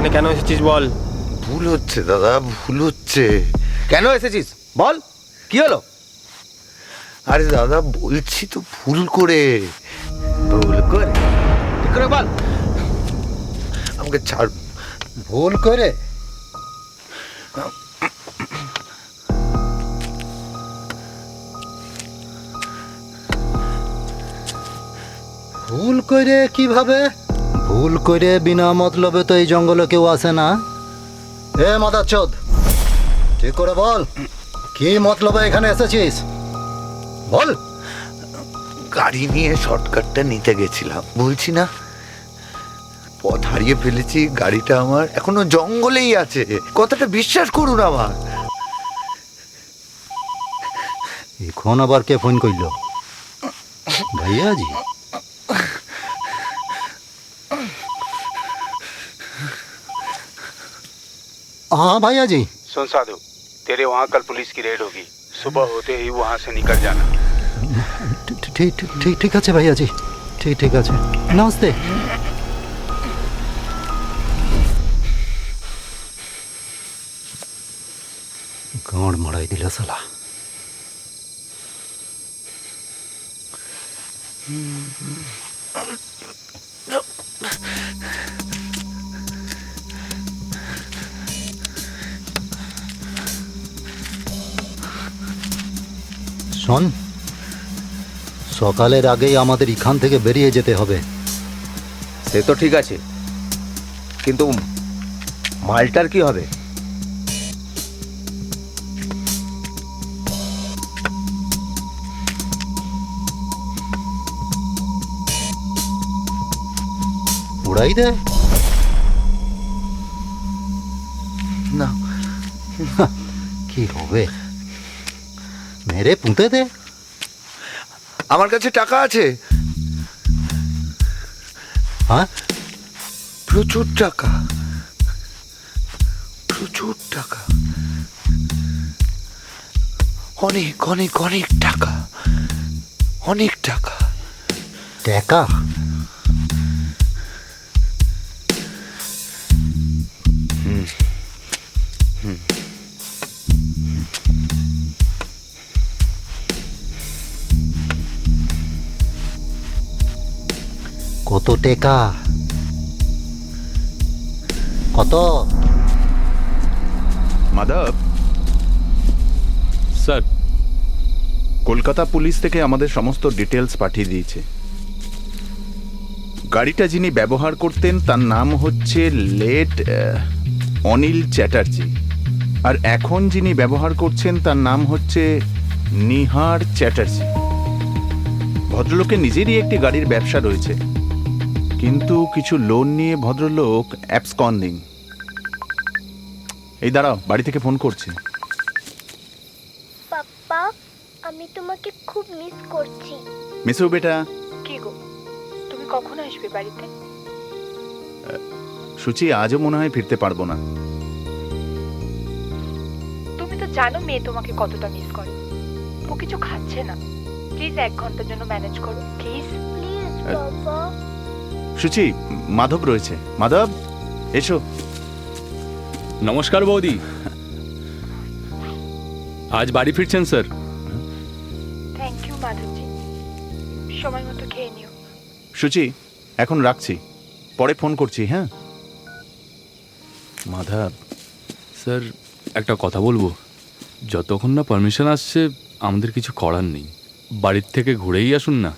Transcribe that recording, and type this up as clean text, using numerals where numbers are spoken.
এখানে কেন এসেছিস বল। ভুল হচ্ছে দাদা, ভুল হচ্ছে। কেন এসেছিস বল, কি হলো? আরে দাদা বলছি তো ভুল করে। ভুল করে? ঠিক করে বল। আমাকে ছাড়। ভুল করে? ভুল করে কিভাবে? ভুল করে বিনা মতলবে তো এই জঙ্গলে কেউ আসে না। এ মাদারচোদ, ঠিক করে বল, কি মতলবে এখানে এসেছিস বল। গাড়ি নিয়ে শর্টকাটটা নিতে গেছিলাম, বলছি না পথ হারিয়ে ফেলেছি। গাড়িটা আমার এখনো জঙ্গলেই আছে, কথাটা বিশ্বাস করুন আমার। এখন আবার কে ফোন করল? भैया जी। हाँ भैया जी। सुन साधु, तेरे वहाँ कल पुलिस की रेड होगी, सुबह होते ही वहाँ से निकल जाना। ठीक ठीक ठीक আছে भैया जी, ठीक ठीक আছে। नमस्ते। गाँड मड़ाई दिला साला। শোন, সকালের আগেই আমাদের এখান থেকে বেরিয়ে যেতে হবে। সে তো ঠিক আছে, কিন্তু মালটার কি হবে? উড়াই দে না, কি হবে, মেরে পুঁতে দে। আমার কাছে টাকা আছে। হ্যাঁ, প্রচুর টাকা, প্রচুর টাকা, অনেক অনেক অনেক টাকা, অনেক টাকা। টাকা? কত টাকা? কত? মাধব স্যার, কলকাতা পুলিশ থেকে আমাদের সমস্ত ডিটেলস পাঠিয়ে দিয়েছে। গাড়িটা যিনি ব্যবহার করতেন তার নাম হচ্ছে লেট অনিল চ্যাটার্জি, আর এখন যিনি ব্যবহার করছেন তার নাম হচ্ছে নিহার চ্যাটার্জি। ভদ্রলোকের নিজেরই একটি গাড়ির ব্যবসা রয়েছে, কিন্তু কিছু লোন নিয়ে ভদ্রলোক অ্যাবসকন্ডিং। এই দাঁড়াও, বাড়ি থেকে ফোন করছে। পাপ্পা, আমি তোমাকে খুব মিস করছি। মিসু বেটা। কি গো, তুমি কখন আসবে বাড়িতে? সুচি, আজও মনে হয় ফিরতে পারবো না। তুমি তো জানো মেয়ে তোমাকে কতটা মিস করে। ও কিছু খাচ্ছে না, প্লিজ 1 ঘন্টার জন্য ম্যানেজ করো প্লিজ। প্লিজ বাবা। সুচি, মাধব রয়েছে। মাধব, এসো। নমস্কার বৌদি। আজ বাড়ি ফিরছেন স্যার? থ্যাংক ইউ মাধবজি, সময় মতো খেয়ে নিও। সুচি, এখন রাখছি, পরে ফোন করছি। হ্যাঁ মাধব স্যার, একটা কথা বলবো। যতক্ষণ না পারমিশন আসছে আমাদের কিছু করার নেই, বাড়ির থেকে ঘুরেই আসুন না।